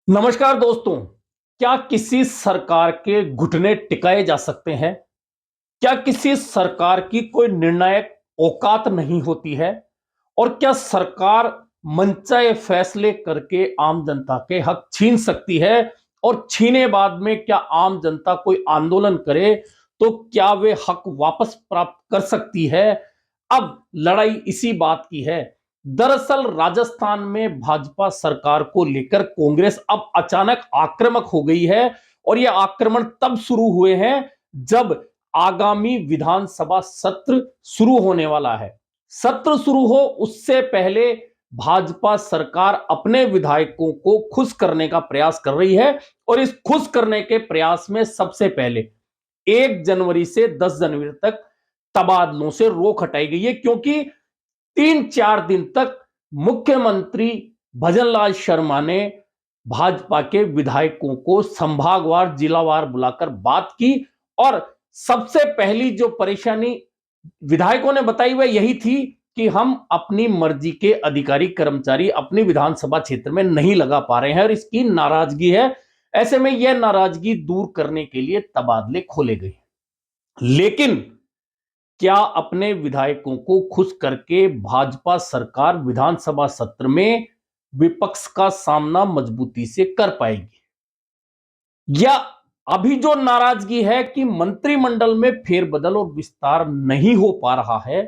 नमस्कार दोस्तों। क्या किसी सरकार के घुटने टिकाए जा सकते हैं? क्या किसी सरकार की कोई निर्णायक औकात नहीं होती है? और क्या सरकार मनचाहे फैसले करके आम जनता के हक छीन सकती है? और छीने बाद में क्या आम जनता कोई आंदोलन करे तो क्या वे हक वापस प्राप्त कर सकती है? अब लड़ाई इसी बात की है। दरअसल राजस्थान में भाजपा सरकार को लेकर कांग्रेस अब अचानक आक्रामक हो गई है। और यह आक्रमण तब शुरू हुए हैं जब आगामी विधानसभा सत्र शुरू होने वाला है। सत्र शुरू हो उससे पहले भाजपा सरकार अपने विधायकों को खुश करने का प्रयास कर रही है। और इस खुश करने के प्रयास में सबसे पहले 1 जनवरी से 10 जनवरी तक तबादलों से रोक हटाई गई है, क्योंकि 3-4 दिन तक मुख्यमंत्री भजनलाल शर्मा ने भाजपा के विधायकों को संभागवार जिलावार बुलाकर बात की। और सबसे पहली जो परेशानी विधायकों ने बताई वह यही थी कि हम अपनी मर्जी के अधिकारी कर्मचारी अपनी विधानसभा क्षेत्र में नहीं लगा पा रहे हैं और इसकी नाराजगी है। ऐसे में यह नाराजगी दूर करने के लिए तबादले खोले गए। लेकिन क्या अपने विधायकों को खुश करके भाजपा सरकार विधानसभा सत्र में विपक्ष का सामना मजबूती से कर पाएगी? या अभी जो नाराजगी है कि मंत्रिमंडल में फेरबदल और विस्तार नहीं हो पा रहा है,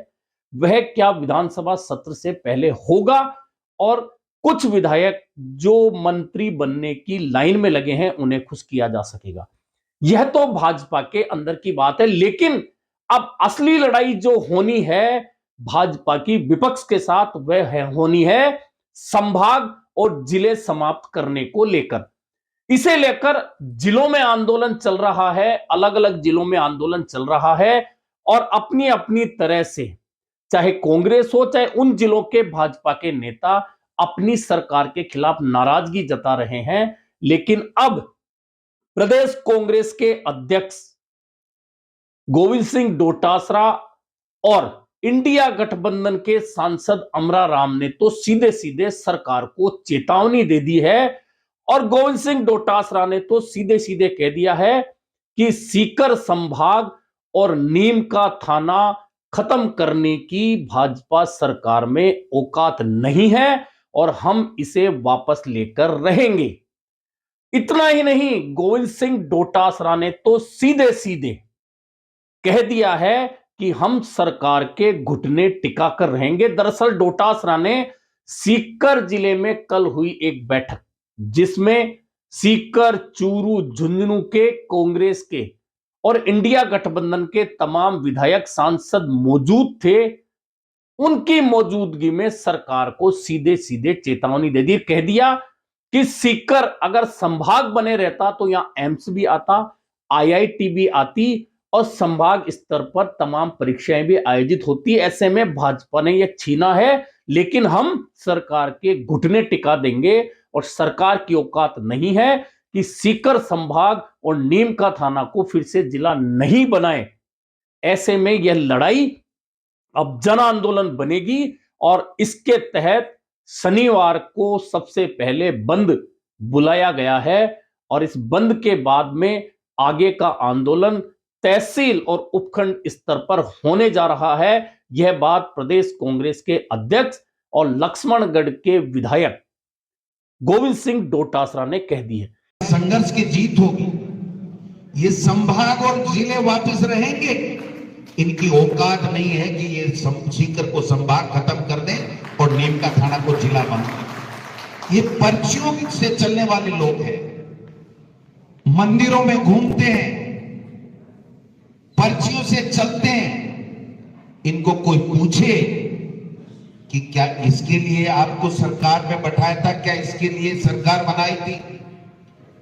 वह क्या विधानसभा सत्र से पहले होगा? और कुछ विधायक जो मंत्री बनने की लाइन में लगे हैं उन्हें खुश किया जा सकेगा? यह तो भाजपा के अंदर की बात है। लेकिन अब असली लड़ाई जो होनी है भाजपा की विपक्ष के साथ, वह होनी है संभाग और जिले समाप्त करने को लेकर। इसे लेकर जिलों में आंदोलन चल रहा है, अलग अलग जिलों में आंदोलन चल रहा है। और अपनी अपनी तरह से चाहे कांग्रेस हो चाहे उन जिलों के भाजपा के नेता अपनी सरकार के खिलाफ नाराजगी जता रहे हैं। लेकिन अब प्रदेश कांग्रेस के अध्यक्ष गोविंद सिंह डोटासरा और इंडिया गठबंधन के सांसद अमरा राम ने तो सीधे सीधे सरकार को चेतावनी दे दी है। और गोविंद सिंह डोटासरा ने तो सीधे सीधे कह दिया है कि सीकर संभाग और नीम का थाना खत्म करने की भाजपा सरकार में औकात नहीं है और हम इसे वापस लेकर रहेंगे। इतना ही नहीं, गोविंद सिंह डोटासरा ने तो सीधे सीधे कह दिया है कि हम सरकार के घुटने टिका कर रहेंगे। दरअसल डोटासरा ने सीकर जिले में कल हुई एक बैठक जिसमें सीकर, चूरू, झुंझुनू के कांग्रेस के और इंडिया गठबंधन के तमाम विधायक सांसद मौजूद थे, उनकी मौजूदगी में सरकार को सीधे सीधे चेतावनी दे दी। कह दिया कि सीकर अगर संभाग बने रहता तो यहां एम्स भी आता, आईआईटी भी आती और संभाग स्तर पर तमाम परीक्षाएं भी आयोजित होती। ऐसे में भाजपा ने यह छीना है, लेकिन हम सरकार के घुटने टिका देंगे और सरकार की औकात नहीं है कि सीकर संभाग और नीम का थाना को फिर से जिला नहीं बनाए। ऐसे में यह लड़ाई अब जन आंदोलन बनेगी और इसके तहत शनिवार को सबसे पहले बंद बुलाया गया है। और इस बंद के बाद में आगे का आंदोलन तहसील और उपखंड स्तर पर होने जा रहा है। यह बात प्रदेश कांग्रेस के अध्यक्ष और लक्ष्मणगढ़ के विधायक गोविंद सिंह डोटासरा ने कह दी है। संघर्ष की जीत होगी। ये संभाग और जिले वापस रहेंगे। इनकी औकात नहीं है कि ये सीकर को संभाग खत्म कर दें और नीम का थाना को जिला बनाएं। ये पर्चियों से चलने वाले लोग हैं, मंदिरों में घूमते हैं, पर्चियों से चलते हैं। इनको कोई पूछे कि क्या इसके लिए आपको सरकार में बैठाया था, क्या इसके लिए सरकार बनाई थी?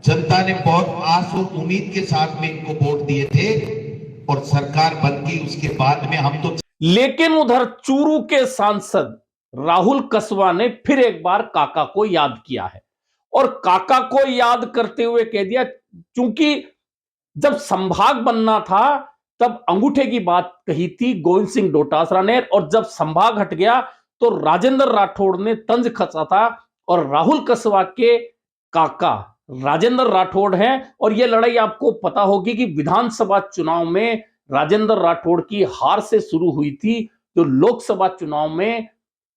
जनता ने बहुत आस और उम्मीद के साथ में इनको वोट दिए थे और सरकार बन गई। उसके बाद में हम तो लेकिन उधर चूरू के सांसद राहुल कसवा ने फिर एक बार काका को याद किया है। और काका को याद करते हुए कह दिया, क्योंकि जब संभाग बनना था तब अंगूठे की बात कही थी गोविंद सिंह डोटासरा ने, और जब संभाग हट गया तो राजेंद्र राठौड़ ने तंज खसा था। और राहुल कसवा के काका राजेंद्र राठौड़ हैं। और यह लड़ाई आपको पता होगी कि विधानसभा चुनाव में राजेंद्र राठौड़ की हार से शुरू हुई थी, जो लोकसभा चुनाव में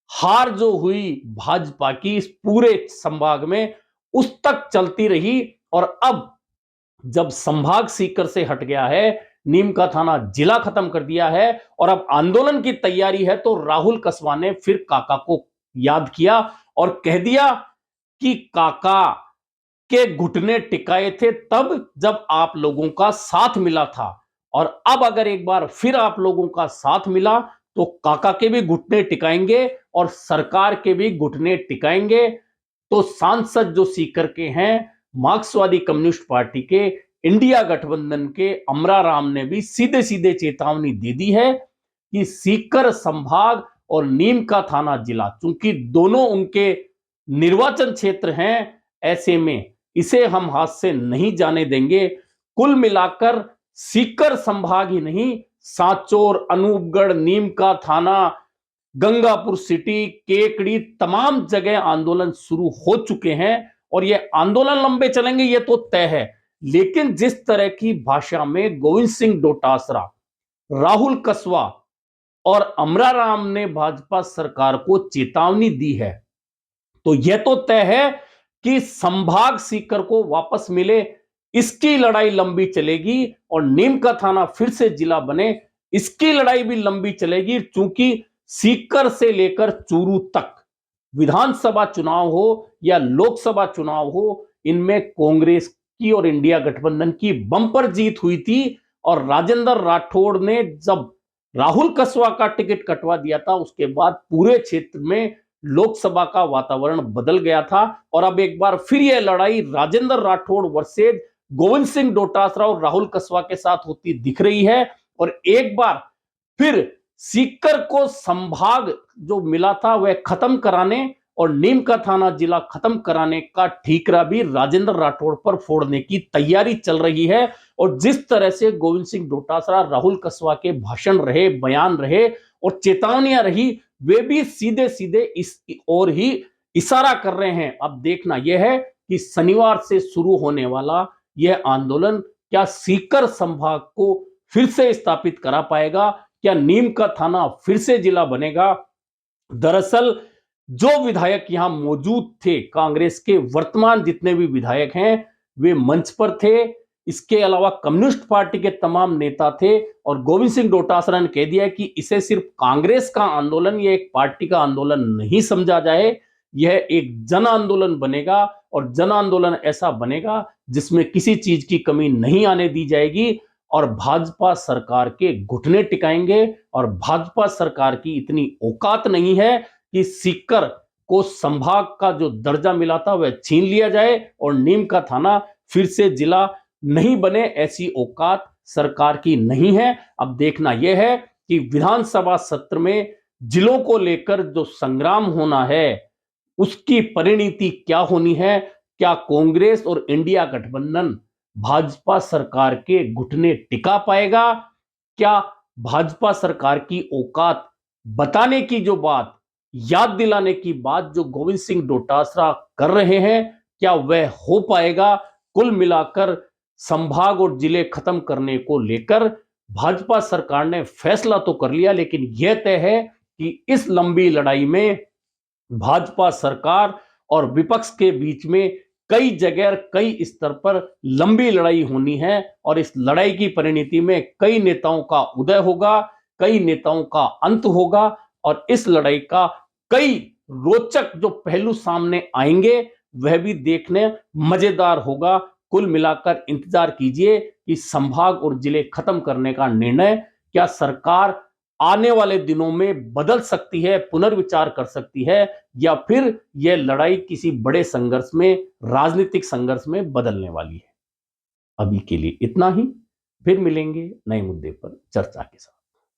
हार जो हुई भाजपा की इस पूरे संभाग में, उस तक चलती रही। और अब जब संभाग सीकर से हट गया है, नीम का थाना जिला खत्म कर दिया है और अब आंदोलन की तैयारी है, तो राहुल कसवा ने फिर काका को याद किया और कह दिया कि काका के घुटने टिकाए थे तब जब आप लोगों का साथ मिला था, और अब अगर एक बार फिर आप लोगों का साथ मिला तो काका के भी घुटने टिकाएंगे और सरकार के भी घुटने टिकाएंगे। तो सांसद जो सीकर के हैं, मार्क्सवादी कम्युनिस्ट पार्टी के इंडिया गठबंधन के अमरा राम ने भी सीधे सीधे चेतावनी दे दी है कि सीकर संभाग और नीम का थाना जिला, चूंकि दोनों उनके निर्वाचन क्षेत्र हैं, ऐसे में इसे हम हाथ से नहीं जाने देंगे। कुल मिलाकर सीकर संभाग ही नहीं, सांचौर, अनूपगढ़, नीम का थाना, गंगापुर सिटी, केकड़ी, तमाम जगह आंदोलन शुरू हो चुके हैं और ये आंदोलन लंबे चलेंगे, ये तो तय है। लेकिन जिस तरह की भाषा में गोविंद सिंह डोटासरा, राहुल कसवा और अमरा राम ने भाजपा सरकार को चेतावनी दी है, तो यह तो तय है कि संभाग सीकर को वापस मिले, इसकी लड़ाई लंबी चलेगी। और नीम का थाना फिर से जिला बने, इसकी लड़ाई भी लंबी चलेगी, क्योंकि सीकर से लेकर चूरू तक विधानसभा चुनाव हो या लोकसभा चुनाव हो, इनमें कांग्रेस की और इंडिया गठबंधन की बंपर जीत हुई थी। और राजेंद्र राठौड़ ने जब राहुल कसवा का टिकट कटवा दिया था, उसके बाद पूरे क्षेत्र में लोकसभा का वातावरण बदल गया था। और अब एक बार फिर यह लड़ाई राजेंद्र राठौड़ वर्सेज गोविंद सिंह डोटासरा और राहुल कसवा के साथ होती दिख रही है। और एक बार फिर सीकर को संभाग जो मिला था वह खत्म कराने और नीम का थाना जिला खत्म कराने का ठीकरा भी राजेंद्र राठौड़ पर फोड़ने की तैयारी चल रही है। और जिस तरह से गोविंद सिंह डोटासरा, राहुल कसवा के भाषण रहे, बयान रहे और चेतावनियां रही, वे भी सीधे सीधे इस ओर ही इशारा कर रहे हैं। अब देखना यह है कि शनिवार से शुरू होने वाला यह आंदोलन क्या सीकर संभाग को फिर से स्थापित करा पाएगा, क्या नीम का थाना फिर से जिला बनेगा। दरअसल जो विधायक यहां मौजूद थे, कांग्रेस के वर्तमान जितने भी विधायक हैं, वे मंच पर थे। इसके अलावा कम्युनिस्ट पार्टी के तमाम नेता थे और गोविंद सिंह डोटासरा ने कह दिया कि इसे सिर्फ कांग्रेस का आंदोलन या एक पार्टी का आंदोलन नहीं समझा जाए, यह एक जन आंदोलन बनेगा और जन आंदोलन ऐसा बनेगा जिसमें किसी चीज की कमी नहीं आने दी जाएगी और भाजपा सरकार के घुटने टिकाएंगे। और भाजपा सरकार की इतनी औकात नहीं है कि सीकर को संभाग का जो दर्जा मिला था वह छीन लिया जाए और नीम का थाना फिर से जिला नहीं बने, ऐसी औकात सरकार की नहीं है। अब देखना यह है कि विधानसभा सत्र में जिलों को लेकर जो संग्राम होना है, उसकी परिणति क्या होनी है। क्या कांग्रेस और इंडिया गठबंधन भाजपा सरकार के घुटने टिका पाएगा? क्या भाजपा सरकार की औकात बताने की जो बात, याद दिलाने की बात जो गोविंद सिंह डोटासरा कर रहे हैं, क्या वह हो पाएगा? कुल मिलाकर संभाग और जिले खत्म करने को लेकर भाजपा सरकार ने फैसला तो कर लिया, लेकिन यह तय है कि इस लंबी लड़ाई में भाजपा सरकार और विपक्ष के बीच में कई जगह, कई स्तर पर लंबी लड़ाई होनी है। और इस लड़ाई की परिणति में कई नेताओं का उदय होगा, कई नेताओं का अंत होगा और इस लड़ाई का कई रोचक जो पहलू सामने आएंगे वह भी देखने मजेदार होगा। कुल मिलाकर इंतजार कीजिए कि संभाग और जिले खत्म करने का निर्णय क्या सरकार आने वाले दिनों में बदल सकती है, पुनर्विचार कर सकती है, या फिर यह लड़ाई किसी बड़े संघर्ष में, राजनीतिक संघर्ष में बदलने वाली है। अभी के लिए इतना ही, फिर मिलेंगे नए मुद्दे पर चर्चा के साथ।